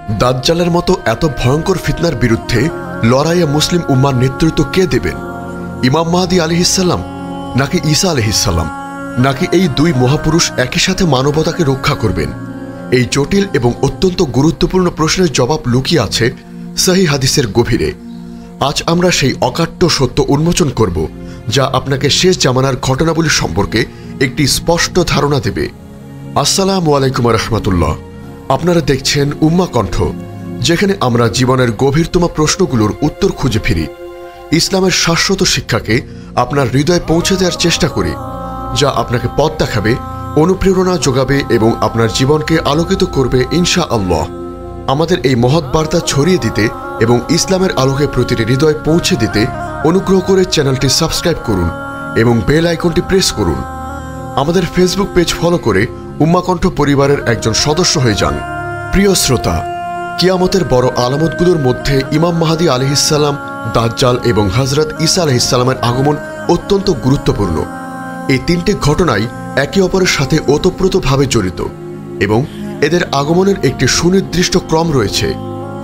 দাজ্জালের মতো এত ভয়ঙ্কর ফিতনার বিরুদ্ধে লড়াইয়ে মুসলিম উম্মার নেতৃত্ব কে দেবেন? ইমাম মাহদী আলাইহিসসালাম নাকি ঈসা আলাইহিসসালাম, নাকি এই দুই মহাপুরুষ একই সাথে মানবতাকে রক্ষা করবেন? এই জটিল এবং অত্যন্ত গুরুত্বপূর্ণ প্রশ্নের জবাব লুকিয়ে আছে সহিহ হাদিসের গভীরে। আজ আমরা সেই অকাট্য সত্য উন্মোচন করব, যা আপনাকে শেষ জামানার ঘটনাবলী সম্পর্কে একটি স্পষ্ট ধারণা দেবে। আসসালামু আলাইকুম রহমতুল্লাহ। আপনারা দেখছেন উম্মা কণ্ঠ, যেখানে আমরা জীবনের গভীরতম প্রশ্নগুলোর উত্তর খুঁজে ফিরি। ইসলামের শাশ্বত শিক্ষাকে আপনার হৃদয়ে পৌঁছে দেওয়ার চেষ্টা করি, যা আপনাকে পথ দেখাবে, অনুপ্রেরণা যোগাবে এবং আপনার জীবনকে আলোকিত করবে ইনশাআল্লাহ। আমাদের এই মহৎ বার্তা ছড়িয়ে দিতে এবং ইসলামের আলোকে প্রতিটি হৃদয়ে পৌঁছে দিতে অনুগ্রহ করে চ্যানেলটি সাবস্ক্রাইব করুন এবং বেল আইকনটি প্রেস করুন। আমাদের ফেসবুক পেজ ফলো করে উম্মা কণ্ঠ পরিবারের একজন সদস্য হয়ে যান। প্রিয় শ্রোতা, কিয়ামতের বড় আলামতগুলোর মধ্যে ইমাম মাহদী আলাইহিসসালাম, দাজ্জাল এবং হযরত ঈসা আলাইহিসসালামের আগমন অত্যন্ত গুরুত্বপূর্ণ। এই তিনটি ঘটনাই একে অপরের সাথে ওতপ্রোতভাবে জড়িত এবং এদের আগমনের একটি সুনির্দিষ্ট ক্রম রয়েছে।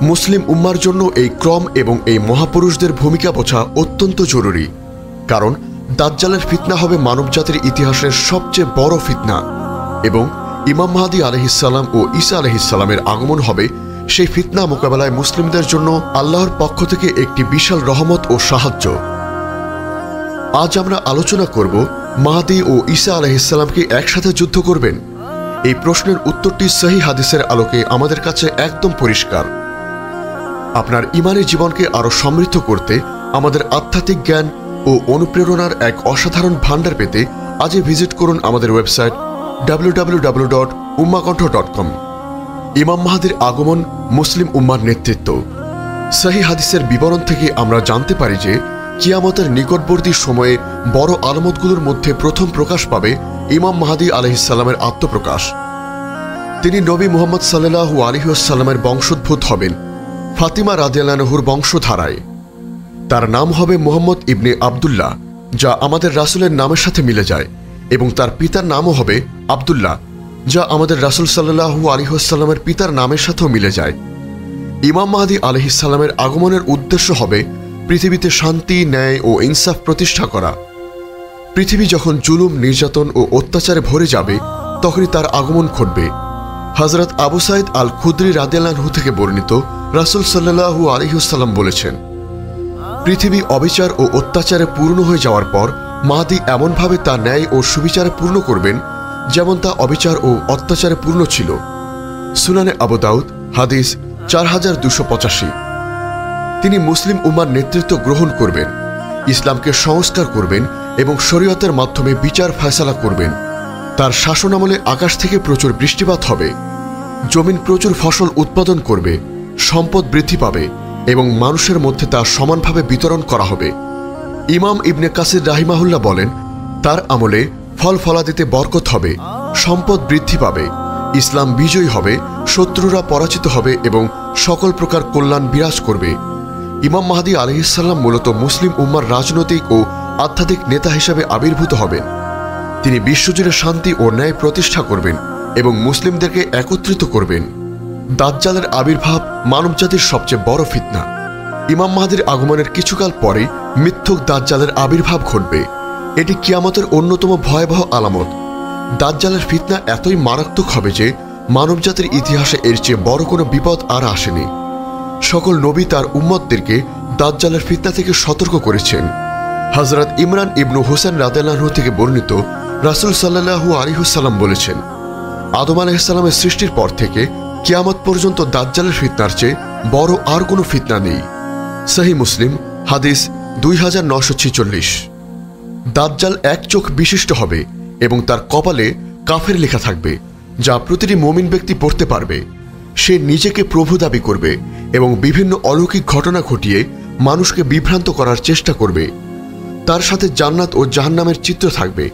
মুসলিম উম্মার জন্য এই ক্রম এবং এই মহাপুরুষদের ভূমিকা বোঝা অত্যন্ত জরুরি, কারণ দাজ্জালের ফিতনা হবে মানবজাতির ইতিহাসের সবচেয়ে বড় ফিতনা এবং ইমাম মাহদী আলাইহিসসালাম ও ঈসা আলাইহিসসালামের আগমন হবে সেই ফিতনা মোকাবেলায় মুসলিমদের জন্য আল্লাহর পক্ষ থেকে একটি বিশাল রহমত ও সাহায্য। আজ আমরা আলোচনা করব, মাহদী ও ঈসা আলাইহিসসালামকে একসাথে যুদ্ধ করবেন? এই প্রশ্নের উত্তরটি সহিহ হাদিসের আলোকে আমাদের কাছে একদম পরিষ্কার। আপনার ঈমানী জীবনকে আরও সমৃদ্ধ করতে আমাদের আধ্যাত্মিক জ্ঞান ও অনুপ্রেরণার এক অসাধারণ ভাণ্ডার পেতে আজই ভিজিট করুন আমাদের ওয়েবসাইট www.ummakantho.com। ইমাম মাহদীর আগমন, মুসলিম উম্মার নেতৃত্ব। সহিহ হাদিসের বিবরণ থেকে আমরা জানতে পারি যে কিয়ামতের নিকটবর্তী সময়ে বড় আলামতগুলোর মধ্যে প্রথম প্রকাশ পাবে ইমাম মাহদী আলাইহিসসালামের আত্মপ্রকাশ। তিনি নবী মুহাম্মদ সাল্লাল্লাহু আলাইহি ওয়াসাল্লামের বংশোদ্ভূত হবেন, ফাতিমা রাদিয়াল্লাহু আনহুর বংশধারায়। তার নাম হবে মুহাম্মদ ইবনে আবদুল্লাহ, যা আমাদের রাসূলের নামের সাথে মিলে যায়, এবং তার পিতার নামও হবে আবদুল্লাহ, যা আমাদের রাসূল সাল্লাল্লাহু আলাইহি ওয়াসাল্লামের পিতার নামের সাথেও মিলে যায়। ইমাম মাহদী আলাইহিসসালামের আগমনের উদ্দেশ্য হবে পৃথিবীতে শান্তি, ন্যায় ও ইনসাফ প্রতিষ্ঠা করা। পৃথিবী যখন জুলুম, নির্যাতন ও অত্যাচারে ভরে যাবে, তখনই তার আগমন ঘটবে। হযরত আবু সাঈদ আল খুদরি রাদিয়াল্লাহু আনহু থেকে বর্ণিত, রাসূল সাল্লাল্লাহু আলাইহি ওয়াসাল্লাম বলেছেন, পৃথিবী অবিচার ও অত্যাচারে পূর্ণ হয়ে যাওয়ার পর মাহদী এমনভাবে তা ন্যায় ও সুবিচারে পূর্ণ করবেন যেমন তা অবিচার ও অত্যাচারে পূর্ণ ছিল। সুনানে আবু দাউদ, হাদিস 4285। তিনি মুসলিম উম্মার নেতৃত্ব গ্রহণ করবেন, ইসলামকে সংস্কার করবেন এবং শরীয়তের মাধ্যমে বিচার ফয়সালা করবেন। তার শাসনামলে আকাশ থেকে প্রচুর বৃষ্টিপাত হবে, জমিন প্রচুর ফসল উৎপাদন করবে, সম্পদ বৃদ্ধি পাবে এবং মানুষের মধ্যে তা সমানভাবে বিতরণ করা হবে। ইমাম ইবনে কাসির রাহিমাহুল্লাহ বলেন, তার আমলে ফল ফলাদিতে বরকত হবে, সম্পদ বৃদ্ধি পাবে, ইসলাম বিজয়ী হবে, শত্রুরা পরাজিত হবে এবং সকল প্রকার কল্যাণ বিরাজ করবে। ইমাম মাহদী আলাইহিসসালাম মূলত মুসলিম উম্মার রাজনৈতিক ও আধ্যাত্মিক নেতা হিসেবে আবির্ভূত হবেন। তিনি বিশ্বজুড়ে শান্তি ও ন্যায় প্রতিষ্ঠা করবেন এবং মুসলিমদেরকে একত্রিত করবেন। দাজ্জালের আবির্ভাব মানবজাতির সবচেয়ে বড় ফিতনা। ইমাম মাহদীর আগমনের কিছুকাল পরেই মিথ্যুক দাজ্জালের আবির্ভাব ঘটবে। এটি কিয়ামতের অন্যতম ভয়াবহ আলামত। দাজ্জালের ফিতনা এতই মারাত্মক হবে যে মানবজাতির ইতিহাসে এর চেয়ে বড় কোনো বিপদ আর আসেনি। সকল নবী তার উম্মতদেরকে দাজ্জালের ফিতনা থেকে সতর্ক করেছেন। হযরত ইমরান ইবনু হুসাইন রাদিয়াল্লাহু আনহু থেকে বর্ণিত, রাসূল সাল্লাল্লাহু আলাইহি ওয়াসাল্লাম বলেছেন, আদম আলাইহিস সালামের সৃষ্টির পর থেকে কিয়ামত পর্যন্ত দাজ্জালের ফিতনার চেয়ে বড় আর কোনো ফিতনা নেই। সহিহ মুসলিম, হাদিস 2946। দাজ্জাল এক চোখ বিশিষ্ট হবে এবং তার কপালে কাফের লেখা থাকবে, যা প্রতিটি মুমিন ব্যক্তি পড়তে পারবে। সে নিজেকে প্রভু দাবি করবে এবং বিভিন্ন অলৌকিক ঘটনা ঘটিয়ে মানুষকে বিভ্রান্ত করার চেষ্টা করবে। তার সাথে জান্নাত ও জাহান্নামের চিত্র থাকবে,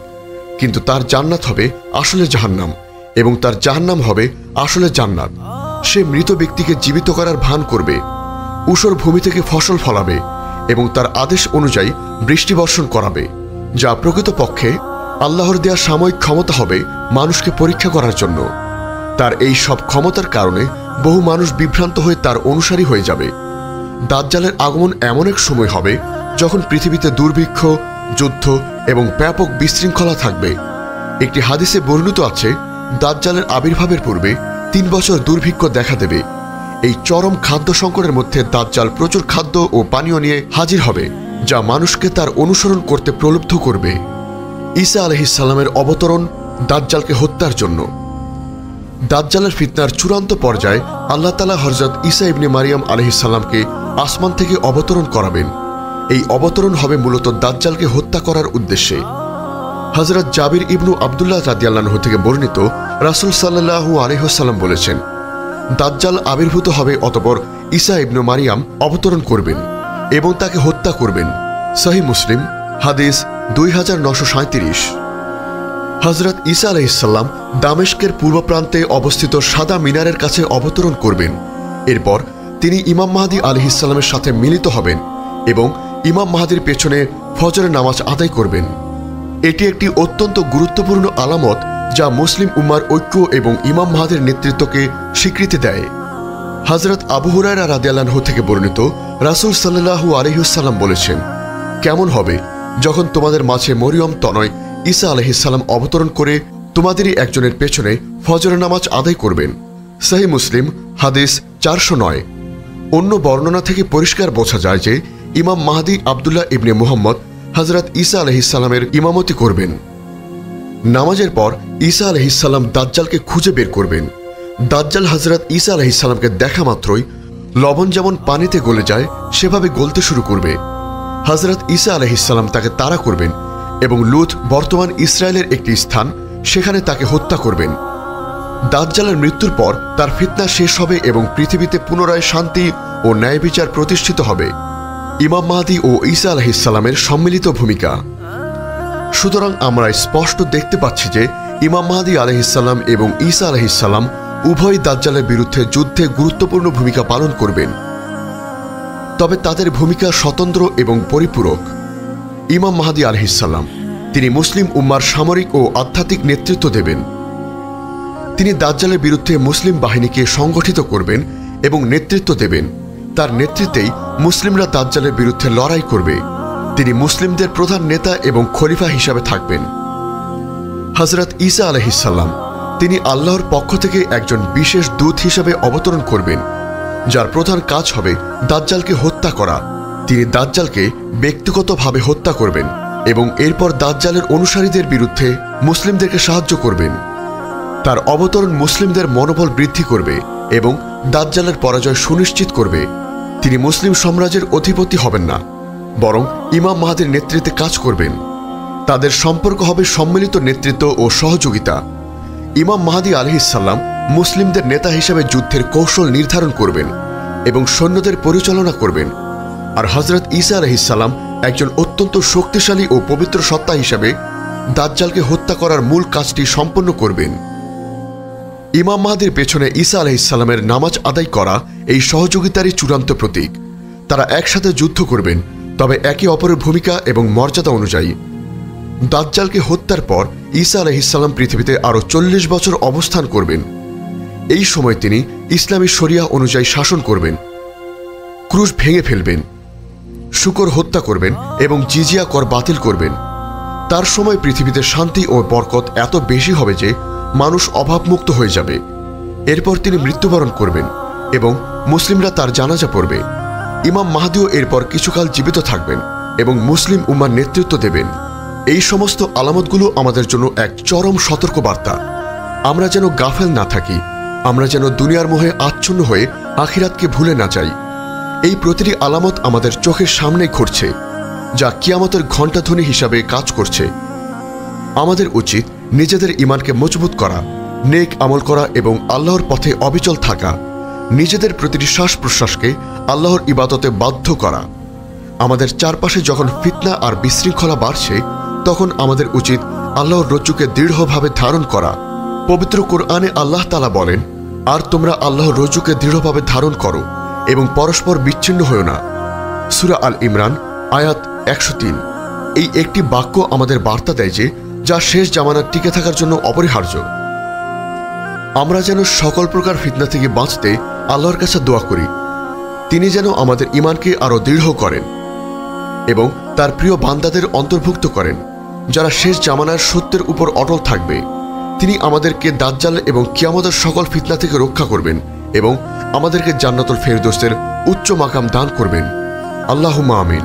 কিন্তু তার জান্নাত হবে আসলে জাহান্নাম এবং তার জাহান্নাম হবে আসলে জান্নাত। সে মৃত ব্যক্তিকে জীবিত করার ভান করবে, ঊষর ভূমি থেকে ফসল ফলাবে এবং তার আদেশ অনুযায়ী বৃষ্টি বর্ষণ করাবে, যা প্রকৃতপক্ষে আল্লাহর দেয়া সাময়িক ক্ষমতা হবে মানুষকে পরীক্ষা করার জন্য। তার এই সব ক্ষমতার কারণে বহু মানুষ বিভ্রান্ত হয়ে তার অনুসারী হয়ে যাবে। দাজ্জালের আগমন এমন এক সময় হবে যখন পৃথিবীতে দুর্ভিক্ষ, যুদ্ধ এবং ব্যাপক বিশৃঙ্খলা থাকবে। একটি হাদিসে বর্ণিত আছে, দাজ্জালের আবির্ভাবের পূর্বে 3 বছর দুর্ভিক্ষ দেখা দেবে। এই চরম খাদ্য সংকটের মধ্যে দাজ্জাল প্রচুর খাদ্য ও পানীয় নিয়ে হাজির হবে, যা মানুষকে তার অনুসরণ করতে প্রলুব্ধ করবে। ঈসা আলাইহিস সালামের অবতরণ দাজ্জালকে হত্যার জন্য। দাজ্জালের ফিতনার চূড়ান্ত পর্যায়ে আল্লাহ তাআলা হযরত ঈসা ইবনে মারিয়াম আলাইহিস সালামকে আসমান থেকে অবতরণ করাবেন। এই অবতরণ হবে মূলত দাজ্জালকে হত্যা করার উদ্দেশ্যে। হযরত জাবির ইবনু আব্দুল্লাহ রাদিয়াল্লাহু আনহু থেকে বর্ণিত, রাসূল সাল্লাল্লাহু আলাইহি ওয়াসাল্লাম বলেছেন, দাজ্জাল আবির্ভূত হবে, অতঃপর ঈসা ইবনে মারিয়াম অবতরণ করবেন এবং তাকে হত্যা করবেন। সহিহ মুসলিম হাদিস 2937। হযরত ঈসা আলাইহিস সালাম দামেস্কের পূর্ব প্রান্তে অবস্থিত সাদা মিনারের কাছে অবতরণ করবেন। এরপর তিনি ইমাম মাহদী আলাইহিস সালামের সাথে মিলিত হবেন এবং ইমাম মাহদীর পেছনে ফজরের নামাজ আদায় করবেন। এটি একটি অত্যন্ত গুরুত্বপূর্ণ আলামত যা মুসলিম উম্মার ঐক্য এবং ইমাম মাহদীর নেতৃত্বকে স্বীকৃতি দেয়। হযরত আবু হুরায়রা রাদিয়াল্লাহু আনহু থেকে বর্ণিত, রাসূল সাল্লাল্লাহু আলাইহি ওয়াসাল্লাম বলেছেন, কেমন হবে যখন তোমাদের মাঝে মরিয়ম তনয় ঈসা আলাইহিস সালাম অবতরণ করে তোমাদেরই একজনের পেছনে ফজরের নামাজ আদায় করবেন। সহিহ মুসলিম হাদিস 409। অন্য বর্ণনা থেকে পরিষ্কার বোঝা যায় যে ইমাম মাহদী আব্দুল্লাহ ইবনে মুহাম্মদ হযরত ঈসা আলাইহিস সালামের ইমামতি করবেন। নামাজের পর ঈসা আলাইহিস সালাম দাজ্জালকে খুঁজে বের করবেন। দাজ্জাল হযরত ঈসা আলাইহিস সালামকে দেখা মাত্রই লবণ যেমন পানিতে গলে যায় সেভাবে গলতে শুরু করবে। হযরত ঈসা আলাইহিস সালাম তাকে তাড়া করবেন এবং লুত বর্তমান ইসরায়েলের একটি স্থান, সেখানে তাকে হত্যা করবেন। দাজ্জালের মৃত্যুর পর তার ফিতনা শেষ হবে এবং পৃথিবীতে পুনরায় শান্তি ও ন্যায় বিচার প্রতিষ্ঠিত হবে। ইমাম মাহদী ও ঈসা আলাইহিস সালামের সম্মিলিত ভূমিকা। সুতরাং আমরা স্পষ্ট দেখতে পাচ্ছি যে ইমাম মাহদী আলাইহিস সালাম এবং ঈসা আলাইহিস সালাম উভয় দাজ্জালের বিরুদ্ধে যুদ্ধে গুরুত্বপূর্ণ ভূমিকা পালন করবেন। তবে তাদের ভূমিকা স্বতন্ত্র এবং পরিপূরক। ইমাম মাহদী আলাইহিস সালাম তিনি মুসলিম উম্মার সামরিক ও আধ্যাত্মিক নেতৃত্ব দেবেন। তিনি দাজ্জালের বিরুদ্ধে মুসলিম বাহিনীকে সংগঠিত করবেন এবং নেতৃত্ব দেবেন। তার নেতৃত্বেই মুসলিমরা দাজ্জালের বিরুদ্ধে লড়াই করবে। তিনি মুসলিমদের প্রধান নেতা এবং খলিফা হিসাবে থাকবেন। হযরত ঈসা আলাইহিস সালাম তিনি আল্লাহর পক্ষ থেকে একজন বিশেষ দূত হিসাবে অবতরণ করবেন, যার প্রধান কাজ হবে দাজ্জালকে হত্যা করা। তিনি দাজ্জালকে ব্যক্তিগতভাবে হত্যা করবেন এবং এরপর দাজ্জালের অনুসারীদের বিরুদ্ধে মুসলিমদেরকে সাহায্য করবেন। তার অবতরণ মুসলিমদের মনোবল বৃদ্ধি করবে এবং দাজ্জালের পরাজয় সুনিশ্চিত করবে। তিনি মুসলিম সাম্রাজ্যের অধিপতি হবেন না, বরং ইমাম মাহদীর নেতৃত্বে কাজ করবেন। তাদের সম্পর্ক হবে সম্মিলিত নেতৃত্ব ও সহযোগিতা। ইমাম মাহদী আলাইহিস সালাম মুসলিমদের নেতা হিসেবে যুদ্ধের কৌশল নির্ধারণ করবেন এবং সৈন্যদের পরিচালনা করবেন, আর হযরত ঈসা আলাইহিস সালাম একজন অত্যন্ত শক্তিশালী ও পবিত্র সত্তা হিসেবে দাজ্জালকে হত্যা করার মূল কাজটি সম্পন্ন করবেন। ইমাম মাহদীর পেছনে ঈসা আলাইহিস সালামের নামাজ আদায় করা এই সহযোগিতারই চূড়ান্ত প্রতীক। তারা একসাথে যুদ্ধ করবেন, তবে একে অপরের ভূমিকা এবং মর্যাদা অনুযায়ী। দাজ্জালকে হত্যার পর ঈসা আলাইহিস সালাম পৃথিবীতে আরও 40 বছর অবস্থান করবেন। এই সময় তিনি ইসলামী শরিয়াহ অনুযায়ী শাসন করবেন, ক্রুশ ভেঙে ফেলবেন, শূকর হত্যা করবেন এবং জিজিয়া কর বাতিল করবেন। তার সময় পৃথিবীতে শান্তি ও বরকত এত বেশি হবে যে মানুষ অভাবমুক্ত হয়ে যাবে। এরপর তিনি মৃত্যুবরণ করবেন এবং মুসলিমরা তার জানাজা পড়বে। ইমাম মাহদীও এরপর কিছুকাল জীবিত থাকবেন এবং মুসলিম উম্মার নেতৃত্ব দেবেন। এই সমস্ত আলামতগুলো আমাদের জন্য এক চরম সতর্কবার্তা। আমরা যেন গাফেল না থাকি, আমরা যেন দুনিয়ার মোহে আচ্ছন্ন হয়ে আখিরাতকে ভুলে না যাই। এই প্রতিটি আলামত আমাদের চোখের সামনে ঘটছে, যা কিয়ামতের ঘণ্টাধ্বনি হিসাবে কাজ করছে। আমাদের উচিত নিজেদের ঈমানকে মজবুত করা, নেক আমল করা এবং আল্লাহর পথে অবিচল থাকা। নিজেদের প্রতিটি শ্বাস প্রশ্বাসকে আল্লাহর ইবাদতে বাধ্য করা। আমাদের চারপাশে যখন ফিতনা আর বিশৃঙ্খলা বাড়ছে, তখন আমাদের উচিত আল্লাহর রজ্জুকে দৃঢ়ভাবে ধারণ করা। পবিত্র কোরআনে আল্লাহ তাআলা বলেন, আর তোমরা আল্লাহর রজ্জুকে দৃঢ়ভাবে ধারণ করো এবং পরস্পর বিচ্ছিন্ন হও না। সূরা আল ইমরান আয়াত 103। এই একটি বাক্য আমাদের বার্তা দেয় যে যা শেষ জামানার টিকে থাকার জন্য অপরিহার্য। আমরা যেন সকল প্রকার ফিতনা থেকে বাঁচতে আল্লাহর কাছে দোয়া করি। তিনি যেন আমাদের ঈমানকে আরো দৃঢ় করেন এবং তার প্রিয় বান্দাদের অন্তর্ভুক্ত করেন যারা শেষ জামানার সত্যের উপর অটল থাকবে। তিনি আমাদেরকে দাজ্জাল এবং কিয়ামতের সকল ফিতনা থেকে রক্ষা করবেন এবং আমাদেরকে জান্নাতুল ফেরদৌসের উচ্চ মাকাম দান করবেন। আল্লাহুম্মা আমিন।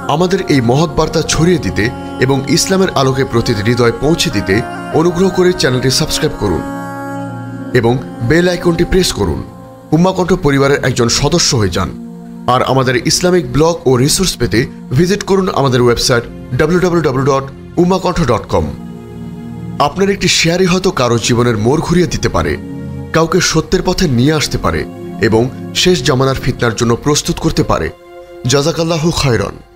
আমাদের এই মহৎ বার্তা ছড়িয়ে দিতে এবং ইসলামের আলোকে প্রতিটি হৃদয় পৌঁছে দিতে অনুগ্রহ করে চ্যানেলটি সাবস্ক্রাইব করুন এবং বেল আইকনটি প্রেস করুন। উম্মাহ কণ্ঠ পরিবারের একজন সদস্য হয়ে যান। আর আমাদের ইসলামিক ব্লগ ও রিসোর্স পেতে ভিজিট করুন আমাদের ওয়েবসাইট www.ummahkontho.com। আপনার একটি শেয়ারই হয়তো কারো জীবনের মোড় ঘুরিয়ে দিতে পারে, কাউকে সত্যের পথে নিয়ে আসতে পারে এবং শেষ জামানার ফিতনার জন্য প্রস্তুত করতে পারে। জাযাকাল্লাহু খায়রান।